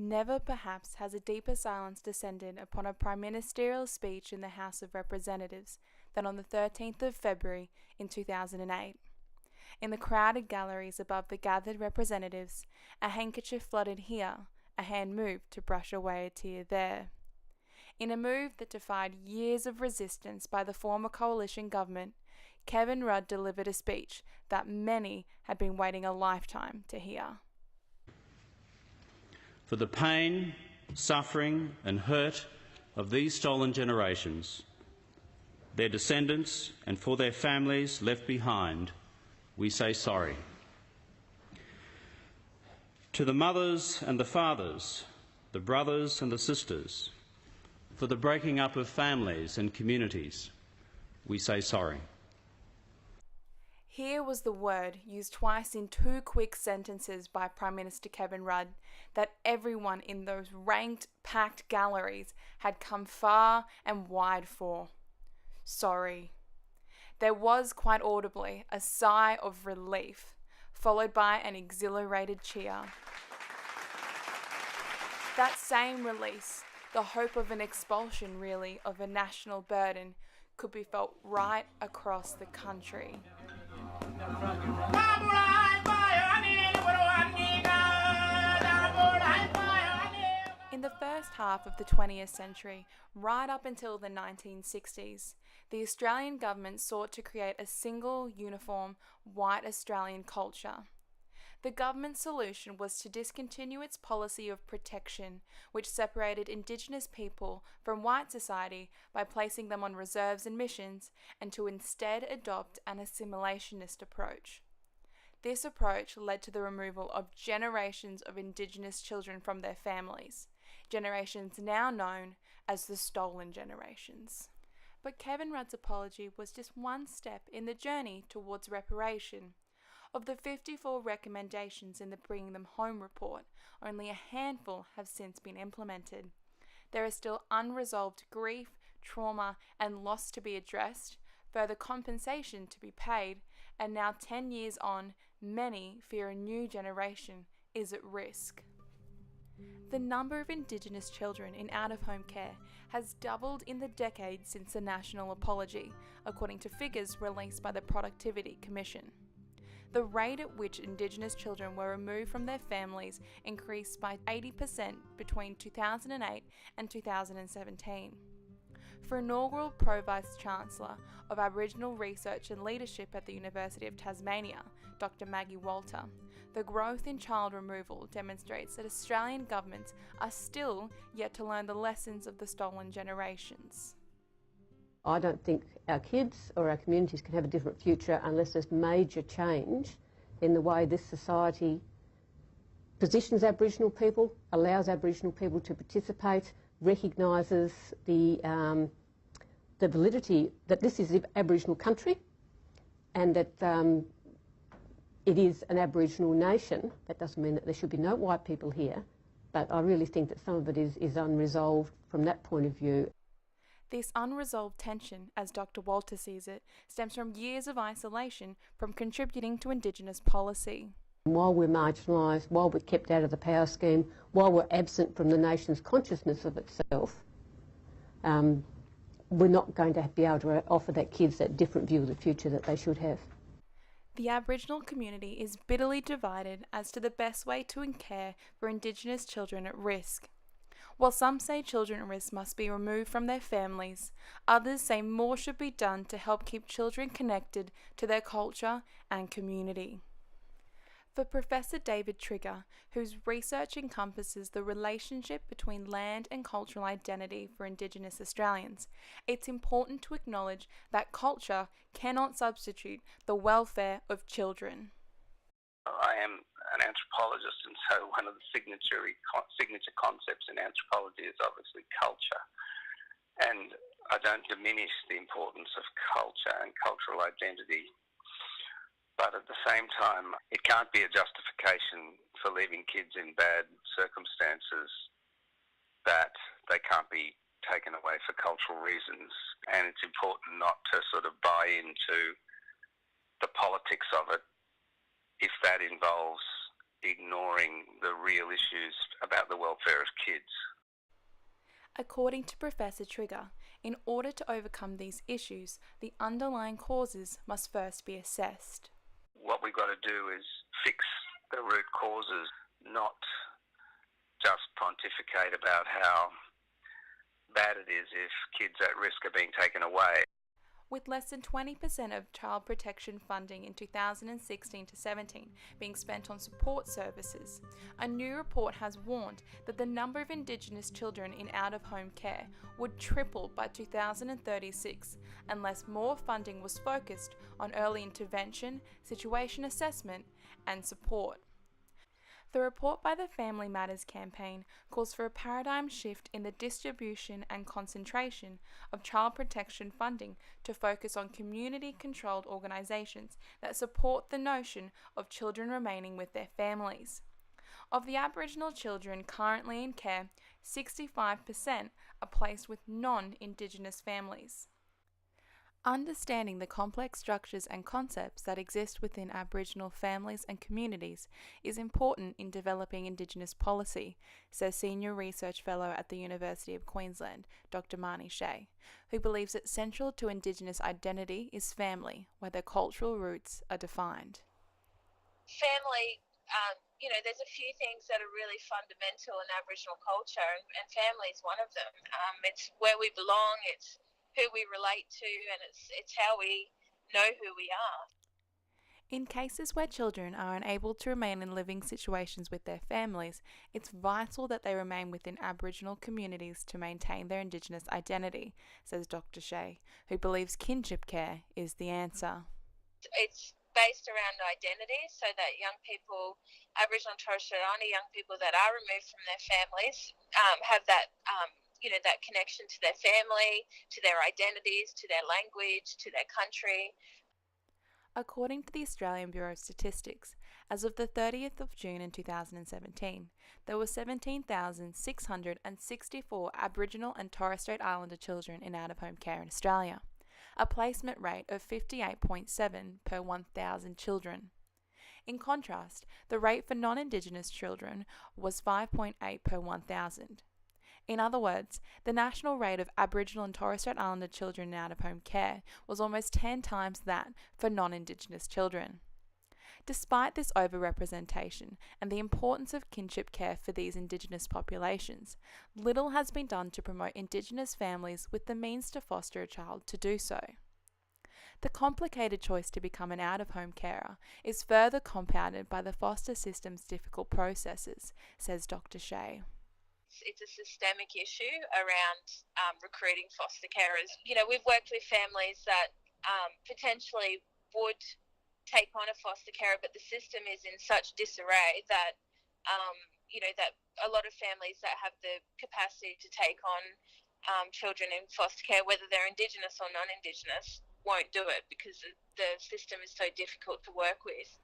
Never perhaps has a deeper silence descended upon a prime ministerial speech in the House of Representatives than on the 13th of February in 2008. In the crowded galleries above the gathered representatives, a handkerchief fluttered here, a hand moved to brush away a tear there. In a move that defied years of resistance by the former coalition government, Kevin Rudd delivered a speech that many had been waiting a lifetime to hear. For the pain, suffering and hurt of these stolen generations, their descendants and for their families left behind, we say sorry. To the mothers and the fathers, the brothers and the sisters, for the breaking up of families and communities, we say sorry. Here was the word used twice in 2 quick sentences by Prime Minister Kevin Rudd that everyone in those ranked, packed galleries had come far and wide for. Sorry. There was quite audibly a sigh of relief, followed by an exhilarated cheer. That same release, the hope of an expulsion really of a national burden, could be felt right across the country. In the first half of the 20th century, right up until the 1960s, the Australian government sought to create a single, uniform, white Australian culture. The government solution was to discontinue its policy of protection, which separated Indigenous people from white society by placing them on reserves and missions, and to instead adopt an assimilationist approach. This approach led to the removal of generations of Indigenous children from their families, generations now known as the stolen generations. But Kevin Rudd's apology was just one step in the journey towards reparation. Of the 54 recommendations in the Bringing Them Home report, only a handful have since been implemented. There is still unresolved grief, trauma, and loss to be addressed, further compensation to be paid, and now 10 years on, many fear a new generation is at risk. The number of Indigenous children in out-of-home care has doubled in the decade since the National Apology, according to figures released by the Productivity Commission. The rate at which Indigenous children were removed from their families increased by 80% between 2008 and 2017. For inaugural Pro-Vice-Chancellor of Aboriginal Research and Leadership at the University of Tasmania, Dr. Maggie Walter, the growth in child removal demonstrates that Australian governments are still yet to learn the lessons of the stolen generations. I don't think our kids or our communities can have a different future unless there's major change in the way this society positions Aboriginal people, allows Aboriginal people to participate, recognises the validity that this is an Aboriginal country and that it is an Aboriginal nation. That doesn't mean that there should be no white people here, but I really think that some of it is unresolved from that point of view. This unresolved tension, as Dr. Walter sees it, stems from years of isolation from contributing to Indigenous policy. While we're marginalised, while we're kept out of the power scheme, while we're absent from the nation's consciousness of itself, we're not going to be able to offer that kids that different view of the future that they should have. The Aboriginal community is bitterly divided as to the best way to care for Indigenous children at risk. While some say children at risk must be removed from their families, others say more should be done to help keep children connected to their culture and community. For Professor David Trigger, whose research encompasses the relationship between land and cultural identity for Indigenous Australians, it's important to acknowledge that culture cannot substitute the welfare of children. I am an anthropologist, and so one of the signature concepts in anthropology is obviously culture. And I don't diminish the importance of culture and cultural identity, but at the same time, it can't be a justification for leaving kids in bad circumstances that they can't be taken away for cultural reasons. And it's important not to sort of buy into the politics of it if that involves ignoring the real issues about the welfare welfare of kids. According to Professor Trigger, in order to overcome these issues, the underlying causes must first be assessed. What we've got to do is fix the root causes, not just pontificate about how bad it is if kids at risk are being taken away. With less than 20% of child protection funding in 2016 to 17 being spent on support services, a new report has warned that the number of Indigenous children in out-of-home care would triple by 2036 unless more funding was focused on early intervention, situation assessment, and support. The report by the Family Matters campaign calls for a paradigm shift in the distribution and concentration of child protection funding to focus on community-controlled organisations that support the notion of children remaining with their families. Of the Aboriginal children currently in care, 65% are placed with non-Indigenous families. Understanding the complex structures and concepts that exist within Aboriginal families and communities is important in developing Indigenous policy, says Senior Research Fellow at the University of Queensland, Dr. Marnie Shea, who believes that central to Indigenous identity is family, where their cultural roots are defined. Family, there's a few things that are really fundamental in Aboriginal culture, and family is one of them. It's where we belong, it's who we relate to, and it's how we know who we are. In cases where children are unable to remain in living situations with their families, it's vital that they remain within Aboriginal communities to maintain their Indigenous identity, says Dr. Shea, who believes kinship care is the answer. It's based around identity, so that young people, Aboriginal and Torres Strait Islander young people that are removed from their families, have that that connection to their family, to their identities, to their language, to their country. According to the Australian Bureau of Statistics, as of the 30th of June in 2017, there were 17,664 Aboriginal and Torres Strait Islander children in out-of-home care in Australia, a placement rate of 58.7 per 1,000 children. In contrast, the rate for non-Indigenous children was 5.8 per 1,000. In other words, the national rate of Aboriginal and Torres Strait Islander children in out-of-home care was almost 10 times that for non-Indigenous children. Despite this overrepresentation and the importance of kinship care for these Indigenous populations, little has been done to promote Indigenous families with the means to foster a child to do so. The complicated choice to become an out-of-home carer is further compounded by the foster system's difficult processes, says Dr. Shea. It's a systemic issue around recruiting foster carers. We've worked with families that potentially would take on a foster carer, but the system is in such disarray that, that a lot of families that have the capacity to take on children in foster care, whether they're Indigenous or non-Indigenous, won't do it because the system is so difficult to work with.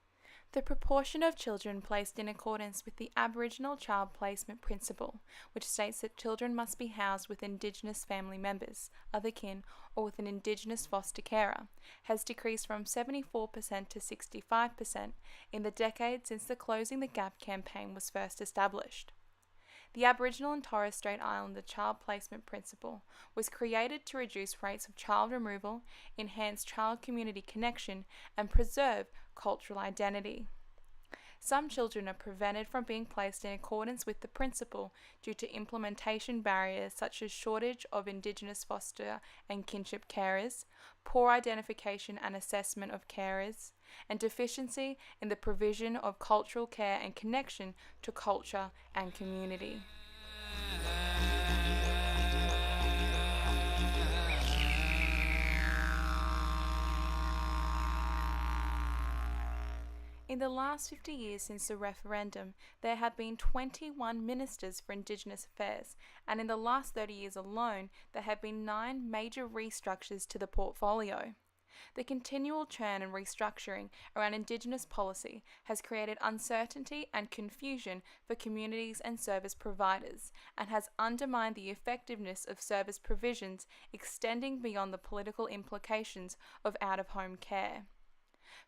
The proportion of children placed in accordance with the Aboriginal Child Placement Principle, which states that children must be housed with Indigenous family members, other kin, or with an Indigenous foster carer, has decreased from 74% to 65% in the decade since the Closing the Gap campaign was first established. The Aboriginal and Torres Strait Islander Child Placement Principle was created to reduce rates of child removal, enhance child community connection, and preserve cultural identity. Some children are prevented from being placed in accordance with the principle due to implementation barriers such as shortage of Indigenous foster and kinship carers, poor identification and assessment of carers, and deficiency in the provision of cultural care and connection to culture and community. In the last 50 years since the referendum, there have been 21 ministers for Indigenous affairs, and in the last 30 years alone, there have been 9 major restructures to the portfolio. The continual churn and restructuring around Indigenous policy has created uncertainty and confusion for communities and service providers, and has undermined the effectiveness of service provisions extending beyond the political implications of out-of-home care.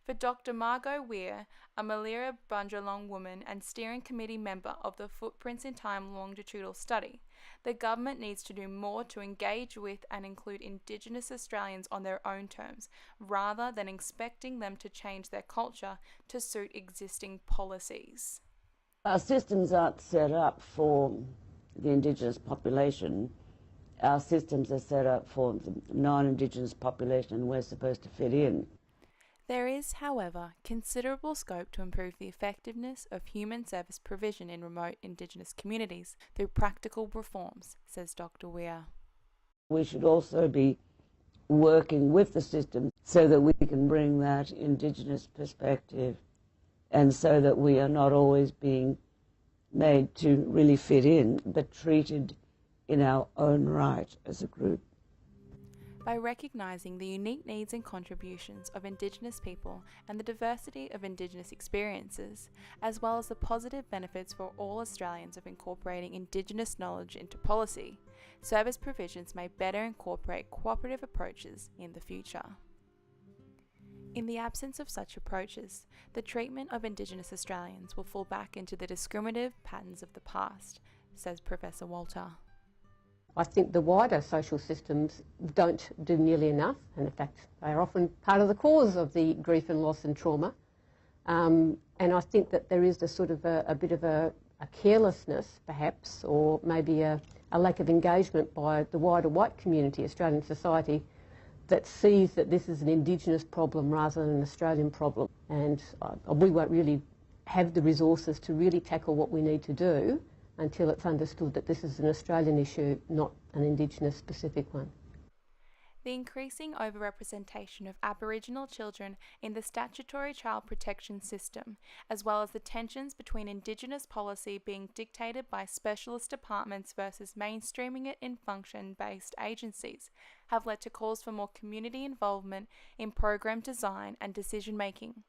For Dr. Margot Weir, a Malira Bunjalong woman and steering committee member of the Footprints in Time longitudinal study, the government needs to do more to engage with and include Indigenous Australians on their own terms, rather than expecting them to change their culture to suit existing policies. Our systems aren't set up for the Indigenous population. Our systems are set up for the non-Indigenous population, and we're supposed to fit in. There is, however, considerable scope to improve the effectiveness of human service provision in remote Indigenous communities through practical reforms, says Dr. Weir. We should also be working with the system so that we can bring that Indigenous perspective, and so that we are not always being made to really fit in, but treated in our own right as a group. By recognising the unique needs and contributions of Indigenous people and the diversity of Indigenous experiences, as well as the positive benefits for all Australians of incorporating Indigenous knowledge into policy, service provisions may better incorporate cooperative approaches in the future. In the absence of such approaches, the treatment of Indigenous Australians will fall back into the discriminative patterns of the past, says Professor Walter. I think the wider social systems don't do nearly enough, and in fact they are often part of the cause of the grief and loss and trauma. And I think that there is a sort of a bit of a carelessness perhaps, or maybe a lack of engagement by the wider white community, Australian society, that sees that this is an Indigenous problem rather than an Australian problem. And we won't really have the resources to really tackle what we need to do until it's understood that this is an Australian issue, not an Indigenous specific one. The increasing overrepresentation of Aboriginal children in the statutory child protection system, as well as the tensions between Indigenous policy being dictated by specialist departments versus mainstreaming it in function-based agencies, have led to calls for more community involvement in program design and decision-making.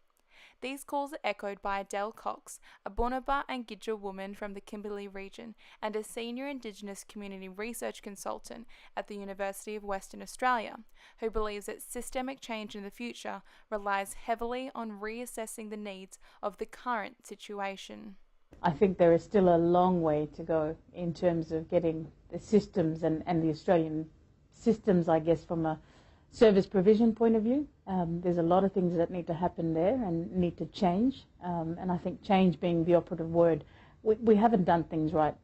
These calls are echoed by Adele Cox, a Bunuba and Gidja woman from the Kimberley region and a senior Indigenous community research consultant at the University of Western Australia, who believes that systemic change in the future relies heavily on reassessing the needs of the current situation. I think there is still a long way to go in terms of getting the systems and the Australian systems, I guess, from a service provision point of view. There's a lot of things that need to happen there and need to change, and I think change being the operative word. We haven't done things right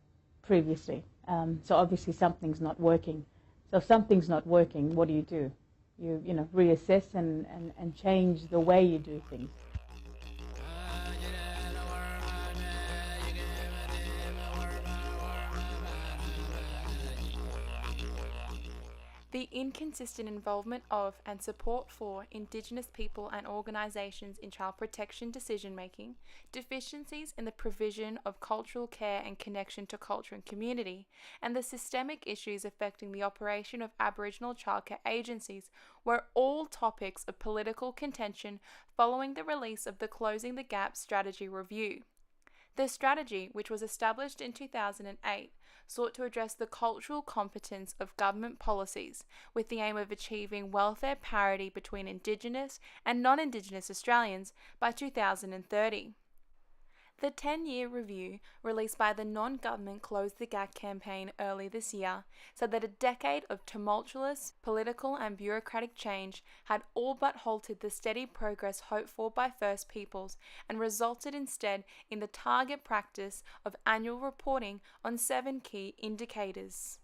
previously, so obviously something's not working. So if something's not working, what do? You reassess and change the way you do things. The inconsistent involvement of and support for Indigenous people and organisations in child protection decision-making, deficiencies in the provision of cultural care and connection to culture and community, and the systemic issues affecting the operation of Aboriginal childcare agencies were all topics of political contention following the release of the Closing the Gap Strategy Review. The strategy, which was established in 2008, sought to address the cultural competence of government policies with the aim of achieving welfare parity between Indigenous and non-Indigenous Australians by 2030. The 10-year review, released by the non-government Close the Gap campaign early this year, said that a decade of tumultuous political and bureaucratic change had all but halted the steady progress hoped for by First Peoples and resulted instead in the target practice of annual reporting on 7 key indicators.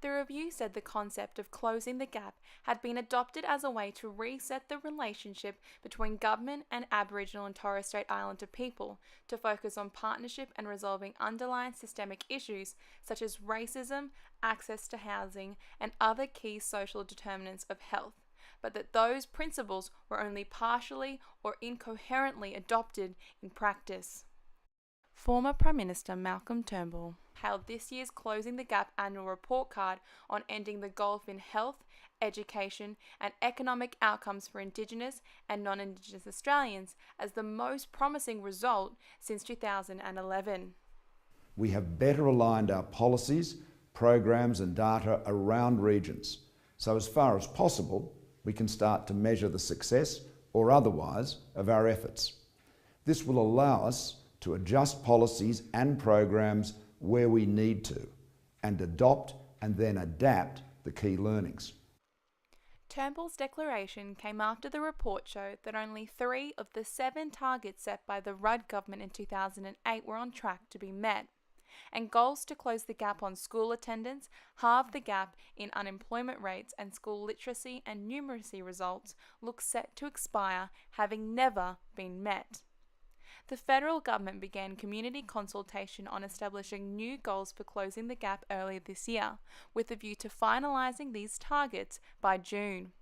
The review said the concept of closing the gap had been adopted as a way to reset the relationship between government and Aboriginal and Torres Strait Islander people to focus on partnership and resolving underlying systemic issues such as racism, access to housing, and other key social determinants of health, but that those principles were only partially or incoherently adopted in practice. Former Prime Minister Malcolm Turnbull held this year's Closing the Gap annual report card on ending the gulf in health, education and economic outcomes for Indigenous and non-Indigenous Australians as the most promising result since 2011. We have better aligned our policies, programs and data around regions, so as far as possible we can start to measure the success or otherwise, of our efforts. This will allow us to adjust policies and programs where we need to, and adopt and then adapt the key learnings. Turnbull's declaration came after the report showed that only 3 of the 7 targets set by the Rudd government in 2008 were on track to be met, and goals to close the gap on school attendance, halve the gap in unemployment rates, and school literacy and numeracy results look set to expire, having never been met. The federal government began community consultation on establishing new goals for closing the gap earlier this year, with a view to finalising these targets by June.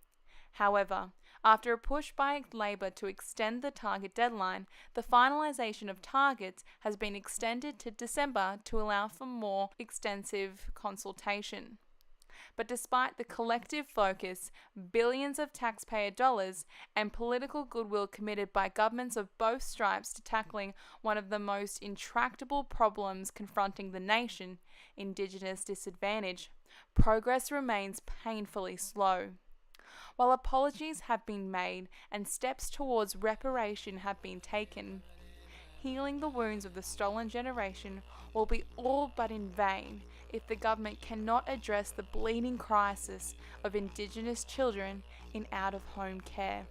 However, after a push by Labor to extend the target deadline, the finalisation of targets has been extended to December to allow for more extensive consultation. But despite the collective focus, billions of taxpayer dollars, and political goodwill committed by governments of both stripes to tackling one of the most intractable problems confronting the nation, Indigenous disadvantage, progress remains painfully slow. While apologies have been made and steps towards reparation have been taken, healing the wounds of the stolen generation will be all but in vain if the government cannot address the bleeding crisis of Indigenous children in out-of-home care.